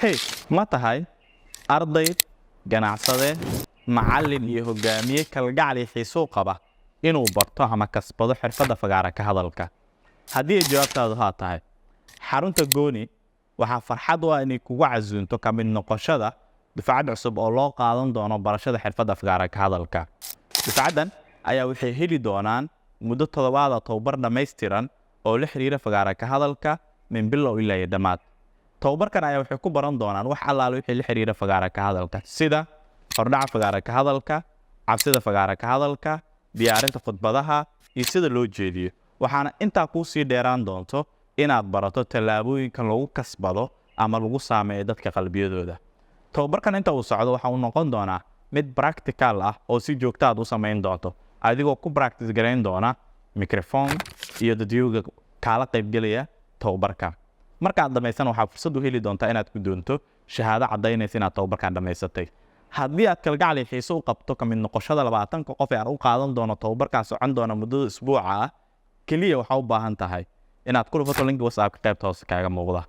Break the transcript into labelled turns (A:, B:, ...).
A: Hey, ma tahay arday, ganacsade, macallin iyo hogaamiye kalgacal iyo xiiso qaba inuu barto ama kasbado xirfadda fagaara ka hadalka? Haddii ay jawaabtaadu haa tahay, xarunta Gooni waxaa farxad u ah inay kugu casuunto ka mid noqoshada dufcad cusub oo loo qaadan doono barashada xirfadda fagaara ka hadalka. Dufcaddan ayaa waxay heli doonaan muddo 7 tababar dhammaystiran oo la xiriira fagaara ka hadalka min bilow ilaa dhammaad. Tababarkan ayaa waxay ku baran doonaan wax allaale wixii la xiriira fagaara ka hadalka sida hordhaca fagaara ka hadalka, cabsida fagaara ka hadalka, diyaarinta khudbadaha iyo sida loo jeediyo. Waxaana intaa kuu sii dheeraan doonto inaad barato tallaabooyinka lagu kasbado ama lagu saameeyo dadka qalbiyadooda. Tababarkan inta uu socdo waxa uu noqon doonaa mid practical ah oo si joogto ah u samayn doonto adigoo ku practice gareyn doona microphone iyo dadweyga kala qaybgelaya tababarka. Marka aad dhamaysan waxaa fursad u heli doontaa inaad ku doonto shahaado cadaynaysa inaad tababarkan dhamaysatay. Haddii aad kalgacal iyo xiiso u qabto ka mid noqoshada 20 qof ee aan u qaadan doono tababarkan socon doona muddo usbuuca ah, kaliya waxa u baahan tahay inaad ku dhufato link WhatsApp ka qaybta hoose kaaga muuqda.